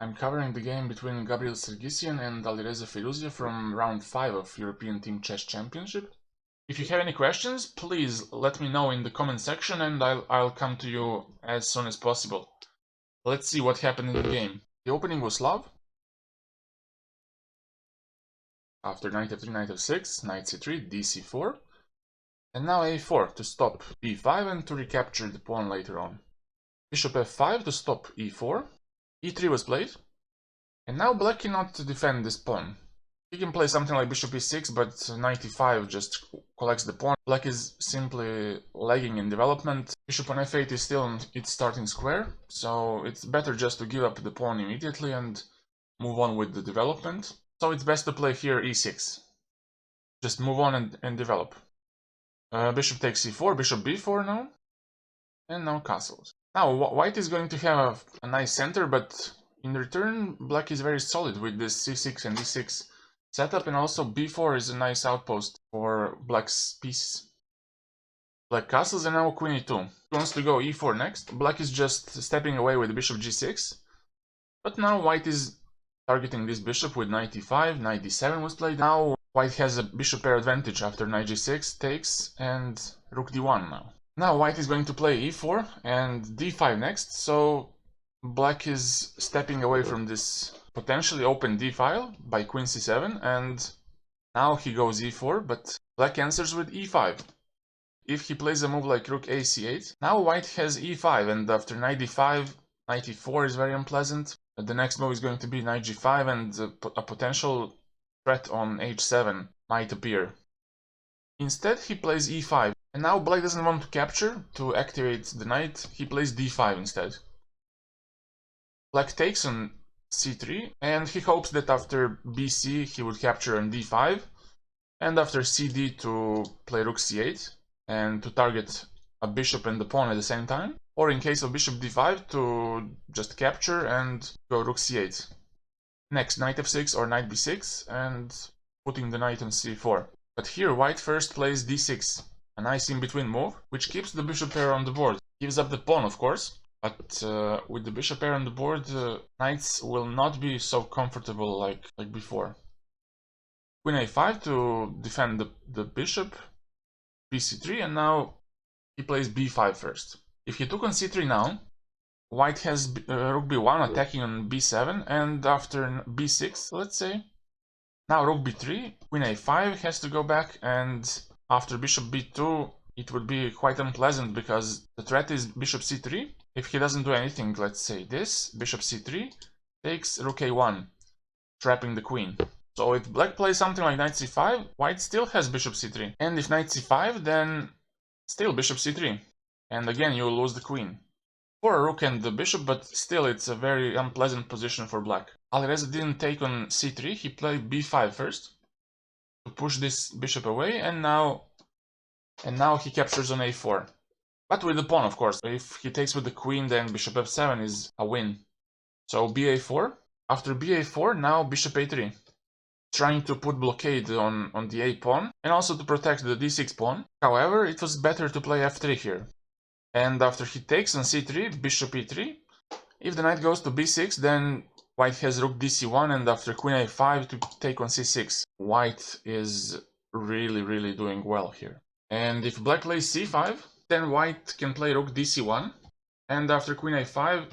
I'm covering the game between Gabriel Sargissian and Alireza Firouzja from round 5 of European Team Chess Championship. If you have any questions, please let me know in the comment section and I'll come to you as soon as possible. Let's see what happened in the game. The opening was SLAV. After knight f3, knight f6, knight c3, dc4. And now a4 to stop b5 and to recapture the pawn later on. Bishop f5 to stop e4. e3 was played. And now black cannot defend this pawn. He can play something like bishop e6, but knight e5 just collects the pawn. Black is simply lagging in development. Bishop on f8 is still in its starting square, so it's better just to give up the pawn immediately and move on with the development. So it's best to play here e6. Just move on and develop. Bishop takes c4, bishop b4 now. And now castles. Now white is going to have a nice center, but in return black is very solid with this c6 and d6 setup, and also b4 is a nice outpost for black's pieces. Black castles and now queen e2. He wants to go e4 next. Black is just stepping away with bishop g6. But now white is targeting this bishop with knight e5, knight d7 was played. Now white has a bishop pair advantage after knight g6 takes and rook d1 now. Now white is going to play e4 and d5 next, so black is stepping away from this potentially open d-file by queen c7, and now he goes e4, but black answers with e5. If he plays a move like rook a c8, now white has e5, and after knight d5, knight e4 is very unpleasant. The next move is going to be knight g5, and a potential threat on h7 might appear. Instead he plays e5, and now black doesn't want to capture to activate the knight, he plays d5 instead. Black takes on c3, and he hopes that after bc he would capture on d5, and after cd to play rook c8 and to target a bishop and the pawn at the same time, or in case of bishop d5 to just capture and go rook c8. Next knight f6 or knight b6 and putting the knight on c4. But here white first plays d6, a nice in-between move, which keeps the bishop pair on the board. Gives up the pawn, of course, but with the bishop pair on the board, knights will not be so comfortable like before. Queen a5 to defend the bishop, bc3, and now he plays b5 first. If he took on c3 now, white has rook b1 attacking on b7, and after b6, let's say, now rook b3, queen a5 has to go back, and after bishop b2, it would be quite unpleasant because the threat is bishop c3. If he doesn't do anything, let's say this, bishop c3 takes rook a1, trapping the queen. So if black plays something like knight c5, white still has bishop c3. And if knight c5, then still bishop c3. And again, you lose the queen. For a rook and the bishop, but still it's a very unpleasant position for black. Alireza didn't take on c3, he played b5 first to push this bishop away, and now he captures on a4. But with the pawn, of course. If he takes with the queen, then bishop f7 is a win. So ba4. After ba4, now bishop a3. Trying to put blockade on the a pawn, and also to protect the d6 pawn. However, it was better to play f3 here. And after he takes on c3, bishop e3. If the knight goes to b6, then white has rook dc1, and after queen a5 to take on c6. White is really doing well here. And if black plays c5, then white can play rook dc1, and after queen a5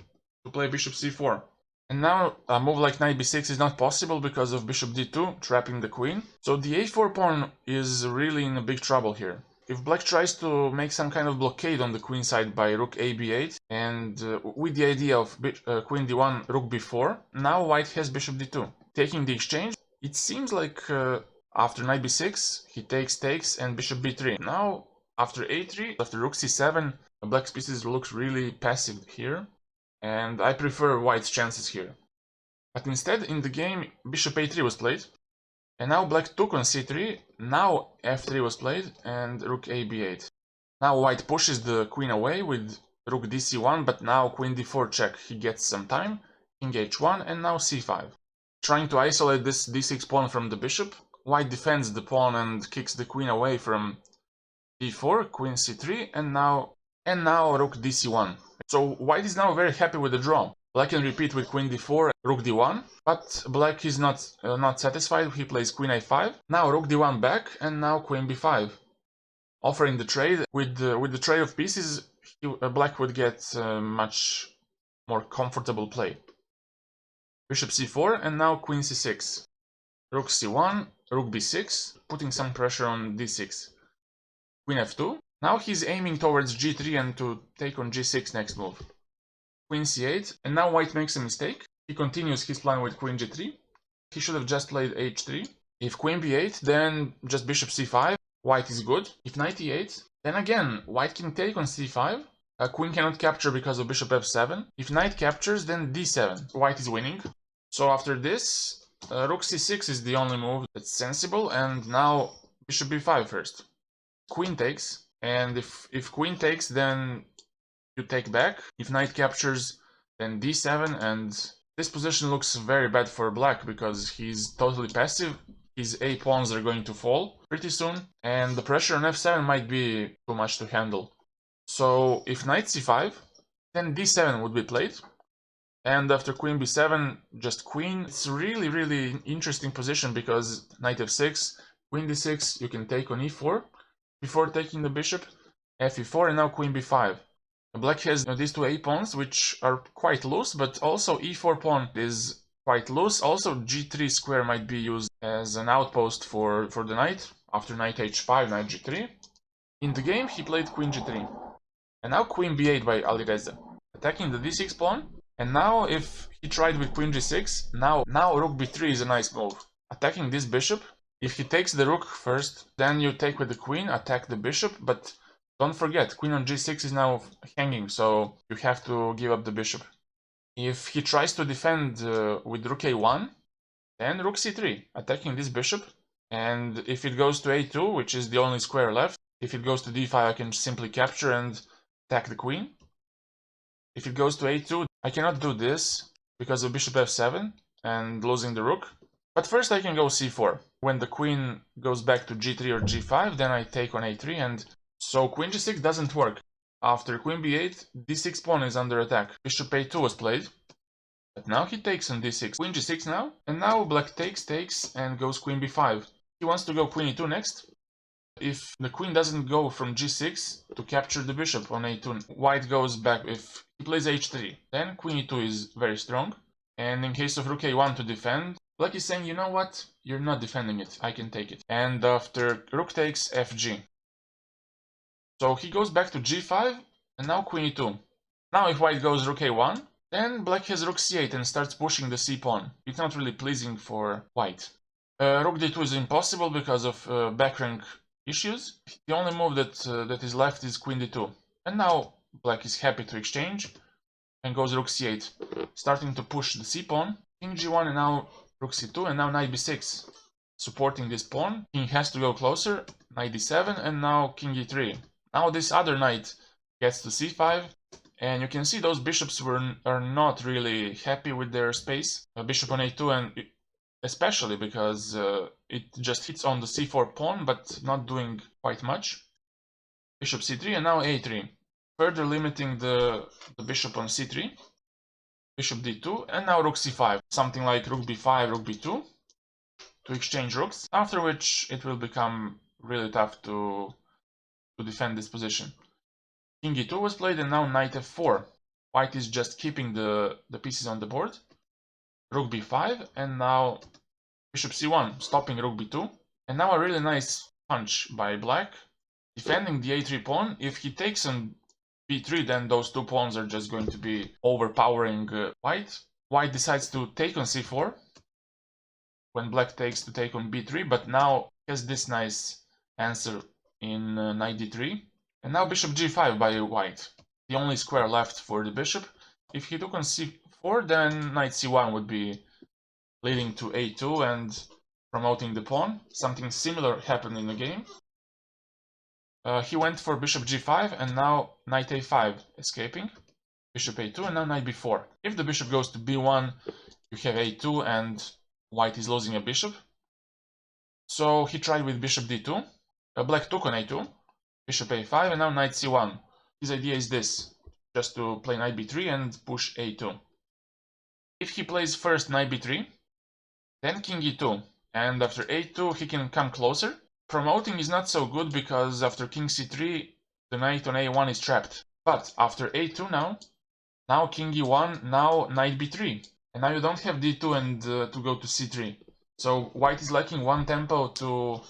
to play bishop c4. And now a move like knight b6 is not possible because of bishop d2 trapping the queen. So the a4 pawn is really in a big trouble here. If black tries to make some kind of blockade on the queen side by rook a b8, and with the idea of queen d1, rook b4, now white has bishop d2. Taking the exchange, it seems like after knight b6, he takes, and bishop b3. Now, after a3, after rook c7, black's pieces looks really passive here, and I prefer white's chances here. But instead, in the game, bishop a3 was played, and now black took on c3, now f3 was played, and rook a b8. Now white pushes the queen away with rook dc1, but now queen d4 check, he gets some time, king h1, and now c5. Trying to isolate this d6 pawn from the bishop, white defends the pawn and kicks the queen away from d4, queen c3, and now rook dc1. So white is now very happy with the draw. Black can repeat with queen d4, rook d1, but black is not satisfied. He plays queen a5. Now rook d1 back, and now queen b5, offering the trade. With the trade of pieces, black would get much more comfortable play. Bishop c4, and now queen c6. Rook c1, rook b6, putting some pressure on d6. Queen f2. Now he's aiming towards g3 and to take on g6 next move. Queen c8, and now white makes a mistake. He continues his plan with queen g3. He should have just played h3. If queen b8, then just bishop c5. White is good. If knight e8, then again, white can take on c5. Queen cannot capture because of bishop f7. If knight captures, then d7. White is winning. So after this, rook c6 is the only move that's sensible, and now bishop b5 first. Queen takes, and if queen takes, then you take back. If knight captures, then d7, and this position looks very bad for black because he's totally passive. His a pawns are going to fall pretty soon, and the pressure on f7 might be too much to handle. So if knight c5, then d7 would be played, and after queen b7, just queen. It's really interesting position because knight f6, queen d6, you can take on e4 before taking the bishop, fe4, and now queen b5. Black has these two a pawns, which are quite loose, but also e4 pawn is quite loose. Also g3 square might be used as an outpost for the knight. After knight h5, knight g3. In the game, he played queen g3. And now queen b8 by Alireza, attacking the d6 pawn. And now if he tried with queen g6, now rook b3 is a nice move. Attacking this bishop. If he takes the rook first, then you take with the queen, attack the bishop, but don't forget, queen on g6 is now hanging, so you have to give up the bishop. If he tries to defend with rook a1, then rook c3, attacking this bishop. And if it goes to a2, which is the only square left, if it goes to d5, I can simply capture and attack the queen. If it goes to a2, I cannot do this because of bishop f7 and losing the rook. But first I can go c4. When the queen goes back to g3 or g5, then I take on a3, and so queen g6 doesn't work. After queen b8, d6 pawn is under attack. Bishop a2 was played, but now he takes on d6. Queen g6 now, and now black takes, and goes queen b5. He wants to go queen e2 next. If the queen doesn't go from g6 to capture the bishop on a2, white goes back. If he plays h3, then queen e2 is very strong. And in case of rook a1 to defend, black is saying, you know what, you're not defending it, I can take it. And after rook takes, fg. So he goes back to g5, and now queen e2. Now if white goes rook a1, then black has rook c8 and starts pushing the c pawn. It's not really pleasing for white. Rook d2 is impossible because of back rank issues. The only move that is left is queen d2. And now black is happy to exchange and goes rook c8, starting to push the c pawn. King g1, and now rook c2, and now knight b6, supporting this pawn. King has to go closer, knight d7, and now king e3. Now this other knight gets to c5, and you can see those bishops are not really happy with their space. Bishop on a2, and especially because it just hits on the c4 pawn, but not doing quite much. Bishop c3, and now a3, further limiting the bishop on c3. Bishop d2, and now rook c5, something like rook b5, rook b2, to exchange rooks, after which it will become really tough to defend this position. King e2 was played, and now knight f4. White is just keeping the pieces on the board. Rook b5, and now bishop c1, stopping rook b2. And now a really nice punch by black, defending the a3 pawn. If he takes on b3, then those two pawns are just going to be overpowering white. White decides to take on c4, when black takes to take on b3, but now has this nice answer in knight d3. And now bishop g5 by white, the only square left for the bishop. If he took on c4, then knight c1 would be leading to a2 and promoting the pawn. Something similar happened in the game. He went for bishop g5, and now knight a5, escaping. Bishop a2, and now knight b4. If the bishop goes to b1, you have a2, and white is losing a bishop. So he tried with bishop d2. Black took on a2, bishop a5, and now knight c1. His idea is this, just to play knight b3 and push a2. If he plays first knight b3, then king e2, and after a2 he can come closer. Promoting is not so good because after king c3 the knight on a1 is trapped. But after a2 now king e1, now knight b3, and now you don't have d2 and to go to c3. So white is lacking one tempo to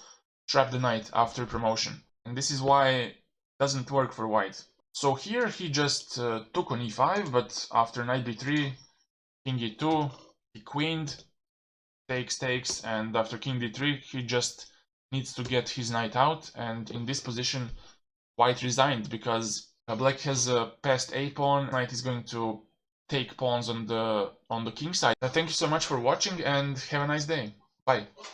trap the knight after promotion, and this is why it doesn't work for white. So here he just took on e5, but after knight b3, king e2, he queened, takes, and after king d3 he just needs to get his knight out, and in this position white resigned because black has a passed a pawn. Knight is going to take pawns on the king side. Thank you so much for watching and have a nice day. Bye.